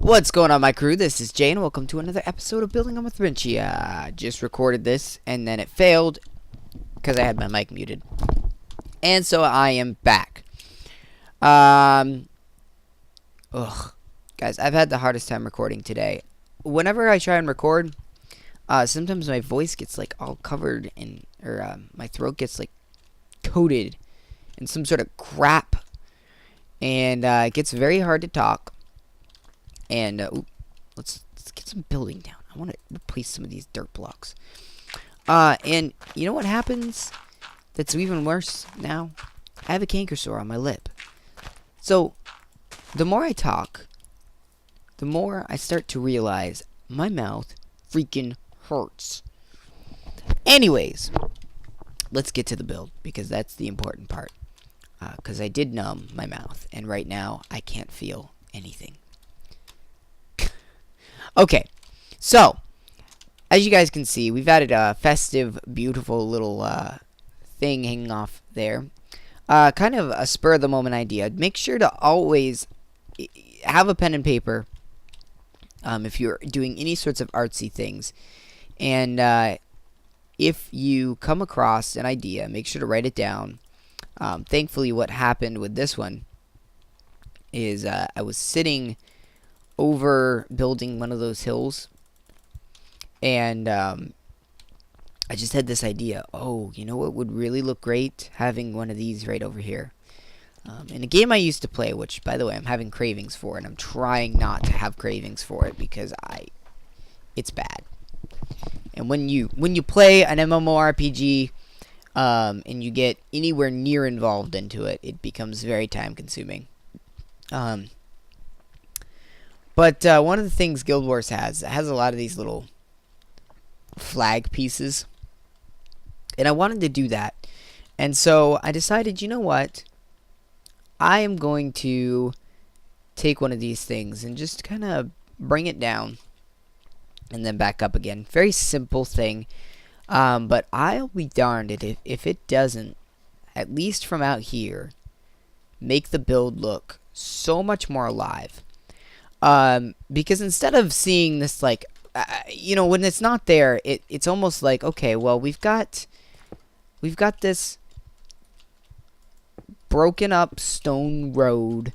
What's going on, my crew? This is Jay, and welcome to another episode of Building on Mithrintia. Just recorded this, and then it failed because I had my mic muted. And so I am back. Ugh. Guys, I've had the hardest time recording today. Whenever I try and record, sometimes my voice gets, like, all covered in, or my throat gets, like, coated in some sort of crap. And it gets very hard to talk. And let's get some building down. I want to replace some of these dirt blocks. And you know what happens that's even worse now? I have a canker sore on my lip. So the more I talk, the more I start to realize my mouth freaking hurts. Anyways, let's get to the build, because that's the important part. Because I did numb my mouth, and right now I can't feel anything. Okay, so as you guys can see, we've added a festive, beautiful little thing hanging off there. Kind of a spur-of-the-moment idea. Make sure to always have a pen and paper if you're doing any sorts of artsy things. And if you come across an idea, make sure to write it down. Thankfully, what happened with this one is I was sitting over building one of those hills, and I just had this idea. Oh, you know what would really look great? Having one of these right over here. In a game I used to play, which, by the way, I'm having cravings for, and I'm trying not to have cravings for it because it's bad. And when you play an MMORPG and you get anywhere near involved into it, it becomes very time consuming. But one of the things Guild Wars has a lot of these little flag pieces. And I wanted to do that. And so I decided, you know what? I am going to take one of these things and just kind of bring it down and then back up again. Very simple thing. But I'll be darned if it doesn't, at least from out here, make the build look so much more alive. Because instead of seeing this, like, when it's not there, it's almost like, okay, well, we've got this broken up stone road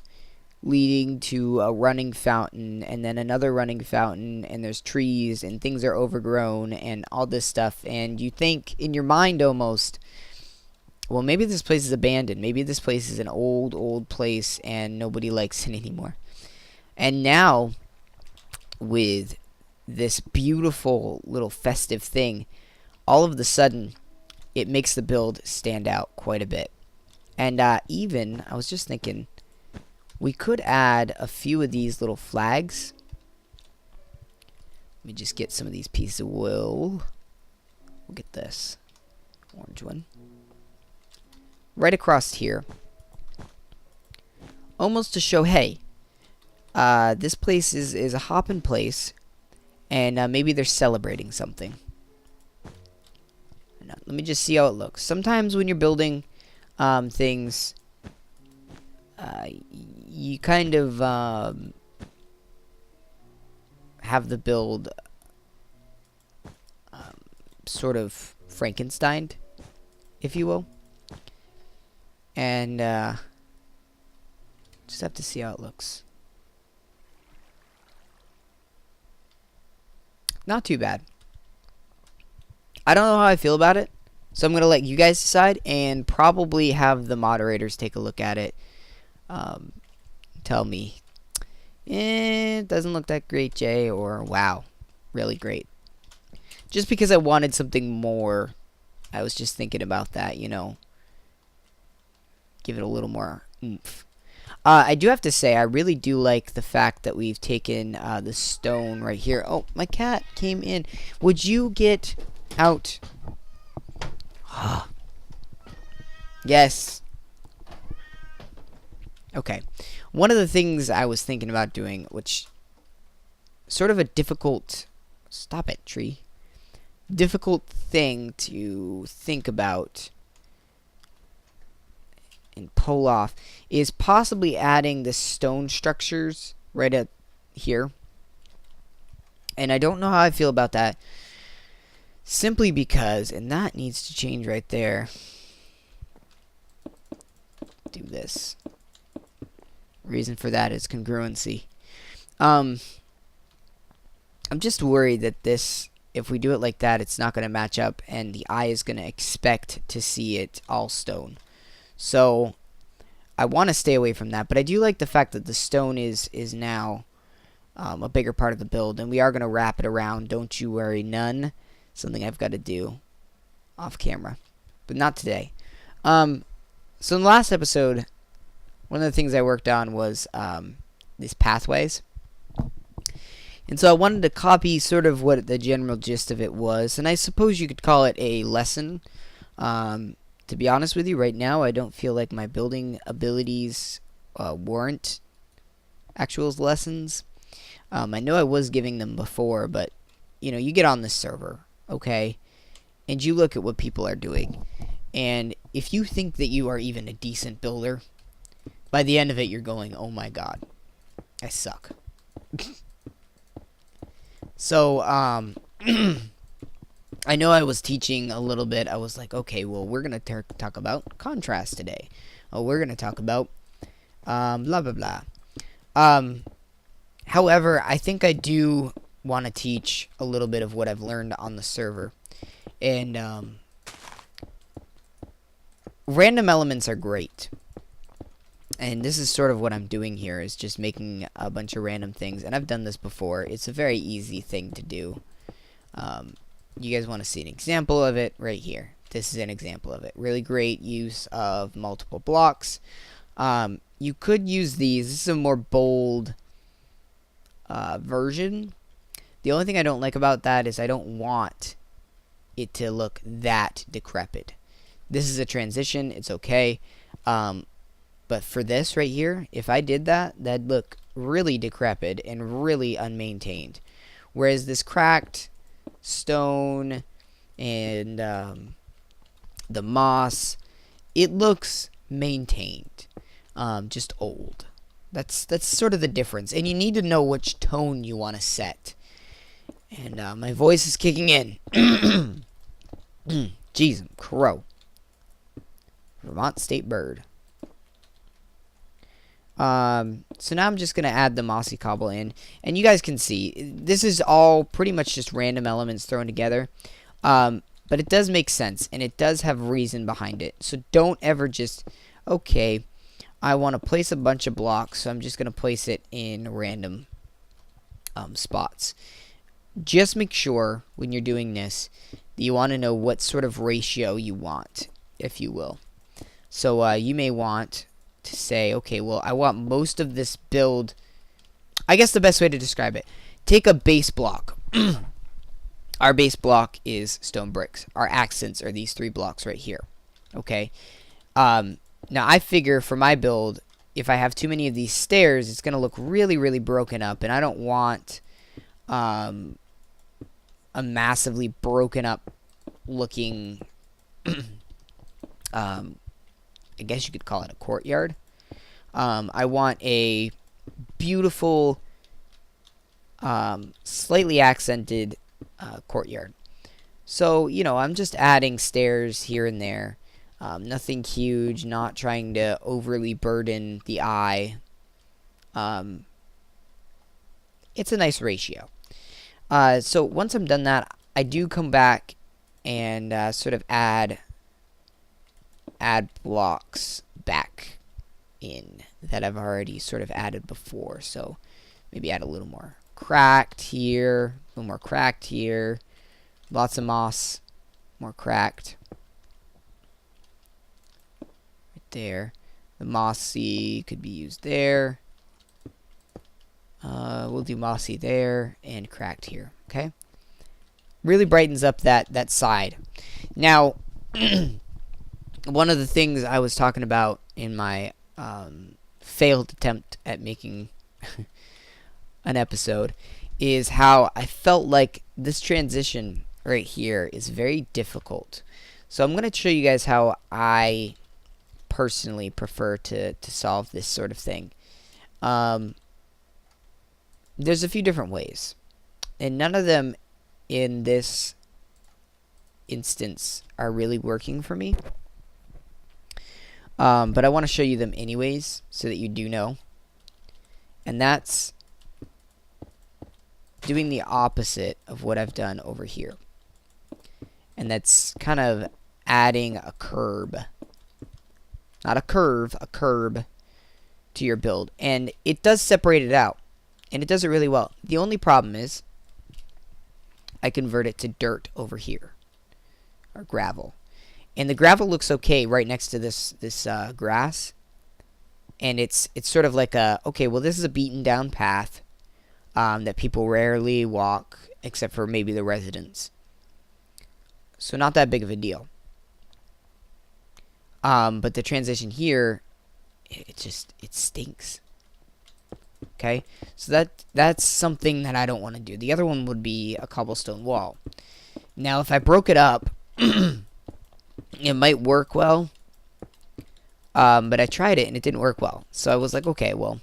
leading to a running fountain, and then another running fountain, and there's trees, and things are overgrown, and all this stuff, and you think in your mind almost, well, maybe this place is abandoned, maybe this place is an old place, and nobody likes it anymore. And now, with this beautiful little festive thing, all of a sudden, it makes the build stand out quite a bit. And even, I was just thinking, we could add a few of these little flags. Let me just get some of these pieces of wool. We'll get this orange one. Right across here. Almost to show, hey, this place is a hoppin' place, and maybe they're celebrating something. Let me just see how it looks. Sometimes when you're building things, you kind of have the build sort of Frankensteined, if you will. And just have to see how it looks. Not too bad. I don't know how I feel about it, so I'm going to let you guys decide and probably have the moderators take a look at it. Tell me, it doesn't look that great, Jay, or wow, really great. Just because I wanted something more, I was just thinking about that, give it a little more oomph. I do have to say, I really do like the fact that we've taken the stone right here. Oh, my cat came in. Would you get out? Yes. Okay. One of the things I was thinking about doing, which sort of a difficult... Stop it, tree. Difficult thing to think about and pull off is possibly adding the stone structures right at here. And I don't know how I feel about that. Simply because, and that needs to change right there. Do this. Reason for that is congruency. I'm just worried that this, if we do it like that, it's not going to match up, and the eye is going to expect to see it all stone. So I want to stay away from that, but I do like the fact that the stone is now a bigger part of the build, and we are going to wrap it around. Don't you worry, none. Something I've got to do off camera, but not today. So in the last episode, one of the things I worked on was these pathways. And so I wanted to copy sort of what the general gist of it was, and I suppose you could call it a lesson. To be honest with you, right now I don't feel like my building abilities warrant actual lessons. I know I was giving them before, but you know, you get on this server, okay, and you look at what people are doing, and if you think that you are even a decent builder, by the end of it you're going, oh my god, I suck. So I know I was teaching a little bit. I was like, okay, well, we're going to talk about contrast today. Oh, we're going to talk about blah, blah, blah. However, I think I do want to teach a little bit of what I've learned on the server. And random elements are great. And this is sort of what I'm doing here, is just making a bunch of random things. And I've done this before. It's a very easy thing to do. You guys want to see an example of it right here. This is an example of it. Really great use of multiple blocks. You could use these. This is a more bold version. The only thing I don't like about that is I don't want it to look that decrepit. This is a transition. It's okay. But for this right here, if I did that, that'd look really decrepit and really unmaintained. Whereas this cracked stone and the moss, it looks maintained, just old. That's sort of the difference. And you need to know which tone you want to set. And my voice is kicking in. Jeez, I'm crow. Vermont state bird. So now I'm just going to add the mossy cobble in. And you guys can see, this is all pretty much just random elements thrown together. But it does make sense, and it does have reason behind it. So don't ever just, okay, I want to place a bunch of blocks, so I'm just going to place it in random spots. Just make sure when you're doing this that you want to know what sort of ratio you want, if you will. So you may want to say, okay, well, I want most of this build. I guess the best way to describe it, take a base block. Our base block is stone bricks. Our accents are these 3 blocks right here. Okay. Now I figure for my build, if I have too many of these stairs, it's going to look really, really broken up, and I don't want a massively broken up looking I guess you could call it a courtyard. I want a beautiful, slightly accented courtyard. So, you know, I'm just adding stairs here and there. Nothing huge, not trying to overly burden the eye. It's a nice ratio. So once I'm done that, I do come back and sort of add blocks back in that I've already sort of added before. So maybe add a little more cracked here, a little more cracked here, lots of moss, more cracked right there. The mossy could be used there. We'll do mossy there and cracked here. Okay, really brightens up that side. Now one of the things I was talking about in my failed attempt at making an episode is how I felt like this transition right here is very difficult. So I'm going to show you guys how I personally prefer to solve this sort of thing. There's a few different ways. And none of them in this instance are really working for me. But I want to show you them anyways so that you do know. And that's doing the opposite of what I've done over here. And that's kind of adding a curb. Not a curve, a curb to your build. And it does separate it out. And it does it really well. The only problem is I convert it to dirt over here. Or gravel. And the gravel looks okay right next to this grass. And it's sort of like a, okay, well, this is a beaten down path that people rarely walk, except for maybe the residents. So not that big of a deal. But the transition here, it stinks. Okay, so that's something that I don't want to do. The other one would be a cobblestone wall. Now, if I broke it up, it might work well. But I tried it and it didn't work well. So I was like, okay, well,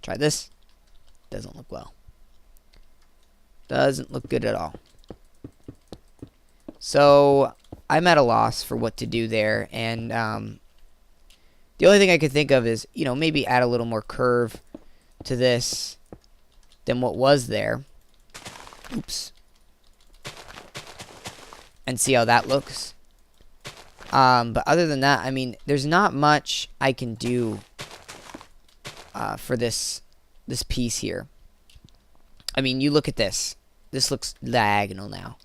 try this. Doesn't look well. Doesn't look good at all. So I'm at a loss for what to do there. And the only thing I could think of is, you know, maybe add a little more curve to this than what was there. Oops. And see how that looks. But other than that, I mean, there's not much I can do for this piece here. I mean, you look at this. This looks diagonal now.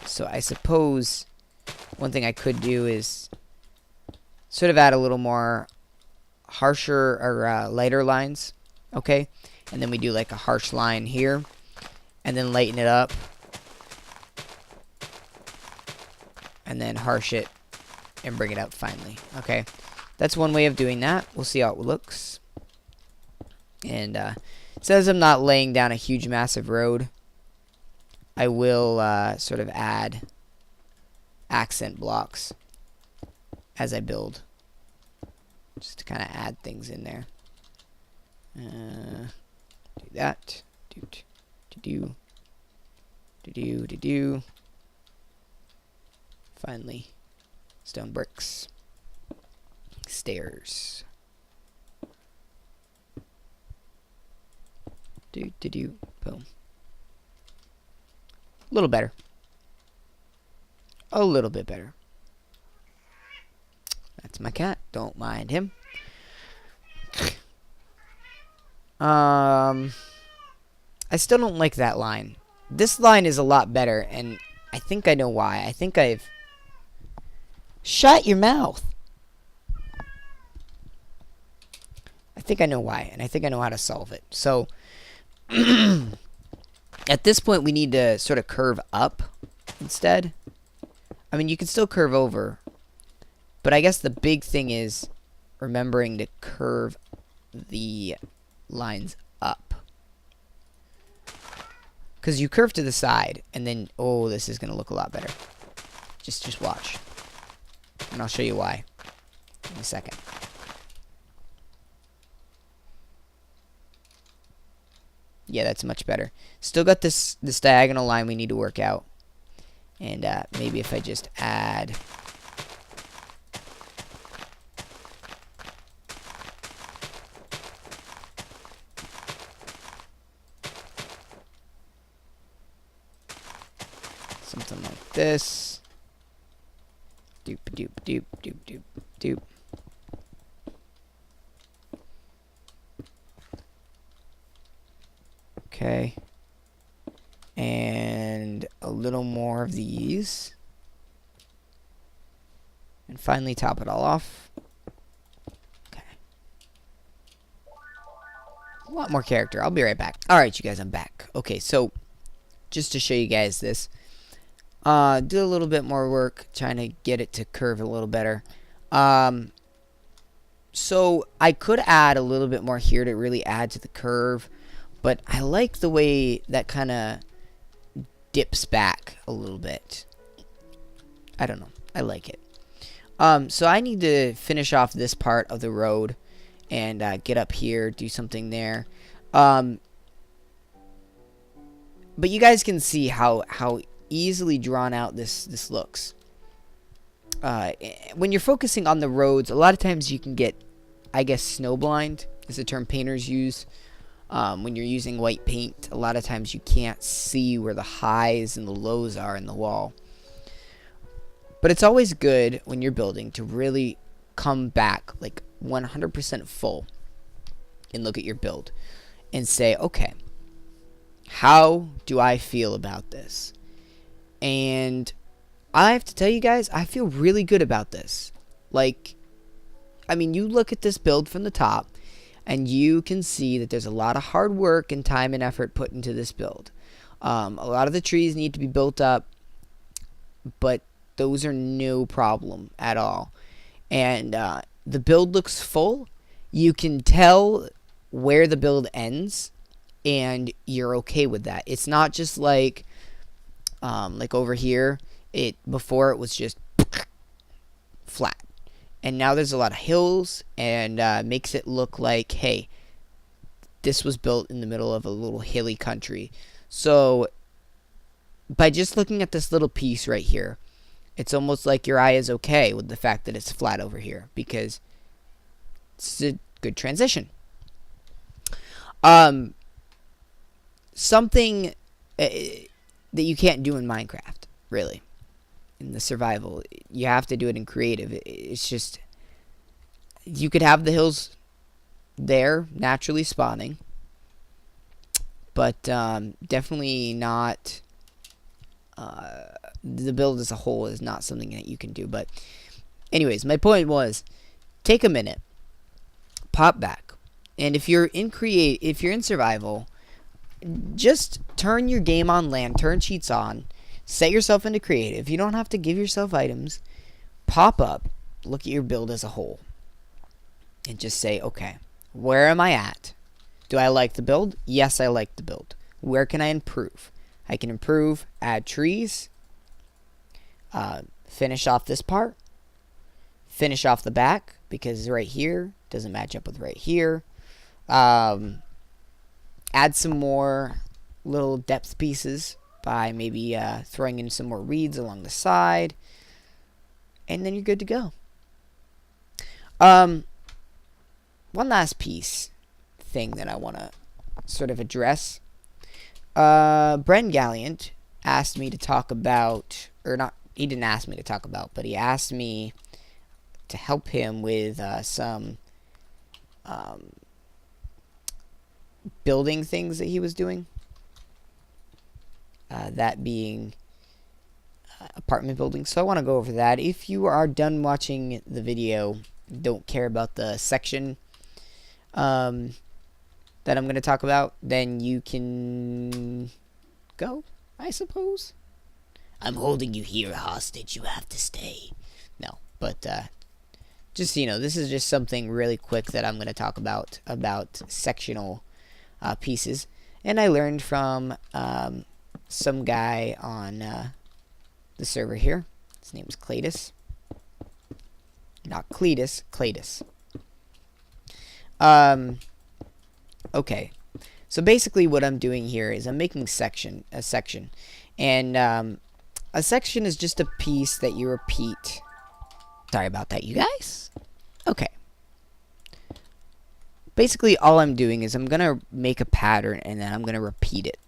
So I suppose one thing I could do is sort of add a little more harsher or lighter lines. Okay? And then we do like a harsh line here. And then lighten it up. And then harsh it and bring it up finally. Okay, that's one way of doing that. We'll see how it looks. And it says I'm not laying down a huge massive road. I will sort of add accent blocks as I build, just to kind of add things in there. Do that. Do. Finally, stone bricks, stairs. Boom. A little better. A little bit better. That's my cat. Don't mind him. I still don't like that line. This line is a lot better, and I think I know why. I think I've... Shut your mouth. I think I know why, and I think I know how to solve it. So, at this point, we need to sort of curve up instead. I mean, you can still curve over, but I guess the big thing is remembering to curve the lines up. Because you curve to the side, and then, oh, this is going to look a lot better. Just watch. And I'll show you why in a second. Yeah, that's much better. Still got this diagonal line we need to work out. And maybe if I just add... something like this. Doop. Okay. And a little more of these. And finally top it all off. Okay. A lot more character. I'll be right back. Alright, you guys, I'm back. Okay, so just to show you guys this. Do a little bit more work trying to get it to curve a little better. So I could add a little bit more here to really add to the curve, but I like the way that kind of dips back a little bit. I don't know. I like it. So I need to finish off this part of the road and get up here, do something there. But you guys can see how easily drawn out this looks. When you're focusing on the roads, a lot of times you can get, I guess, snowblind is the term painters use. When you're using white paint, a lot of times you can't see where the highs and the lows are in the wall. But it's always good when you're building to really come back like 100% full and look at your build and say, okay, how do I feel about this? And I have to tell you guys, I feel really good about this. Like, I mean, you look at this build from the top and you can see that there's a lot of hard work and time and effort put into this build. A lot of the trees need to be built up, but those are no problem at all. And the build looks full. You can tell where the build ends, and you're okay with that. It's not just like over here. Before it was just flat, and now there's a lot of hills, and makes it look like, hey, this was built in the middle of a little hilly country. So by just looking at this little piece right here, it's almost like your eye is okay with the fact that it's flat over here, because it's a good transition. Something that you can't do in Minecraft, really. In the survival, you have to do it in creative. It's just, you could have the hills there naturally spawning, but definitely not, the build as a whole is not something that you can do. But anyways, my point was, take a minute, pop back, and if you're in survival, just turn your game on land, turn cheats on, set yourself into creative. You don't have to give yourself items. Pop up, look at your build as a whole, and just say, okay, where am I at? Do I like the build? Yes, I like the build. Where can I improve? I can improve, add trees, finish off this part, finish off the back, because right here doesn't match up with right here. Add some more little depth pieces by maybe throwing in some more reeds along the side, and then you're good to go. One last thing that I want to sort of address. Bren Galliant asked me to talk about, or not, he didn't ask me to talk about, but he asked me to help him with some building things that he was doing. That being apartment building. So I want to go over that. If you are done watching the video, don't care about the section that I'm going to talk about, then you can go, I suppose. I'm holding you here hostage. You have to stay. No, but just so you know, this is just something really quick that I'm going to talk about sectional pieces. And I learned from some guy on the server here. His name is Cletus. Not Cletus, Cletus. Okay. So basically what I'm doing here is I'm making a section. And a section is just a piece that you repeat. Sorry about that, you guys. Okay. Basically all I'm doing is I'm going to make a pattern and then I'm going to repeat it.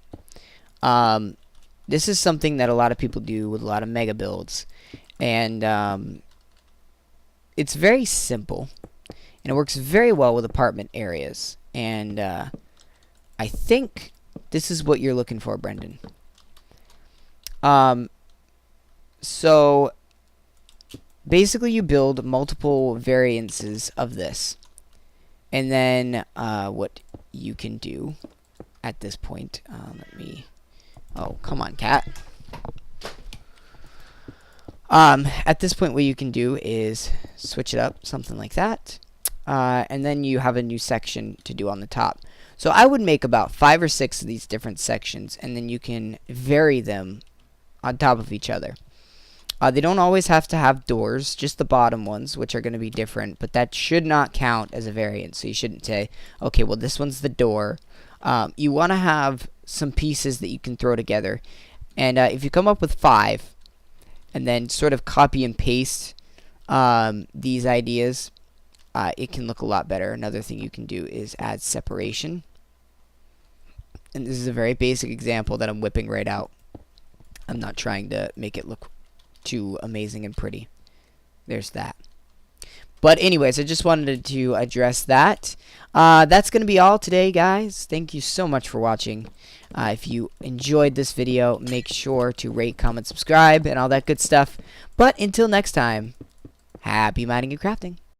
This is something that a lot of people do with a lot of mega builds. And it's very simple. And it works very well with apartment areas. And I think this is what you're looking for, Brendan. So basically you build multiple variances of this. And then what you can do at this point, oh, come on, cat. At this point, what you can do is switch it up, something like that. And then you have a new section to do on the top. So I would make about 5 or 6 of these different sections, and then you can vary them on top of each other. They don't always have to have doors, just the bottom ones, which are going to be different, but that should not count as a variant. So you shouldn't say, okay, well, this one's the door, you want to have some pieces that you can throw together. And if you come up with 5 and then sort of copy and paste these ideas, it can look a lot better. Another thing you can do is add separation. And this is a very basic example that I'm whipping right out. I'm not trying to make it look too amazing and pretty. There's that. But anyways, I just wanted to address that. That's going to be all today, guys. Thank you so much for watching. If you enjoyed this video, make sure to rate, comment, subscribe, and all that good stuff. But until next time, happy mining and crafting.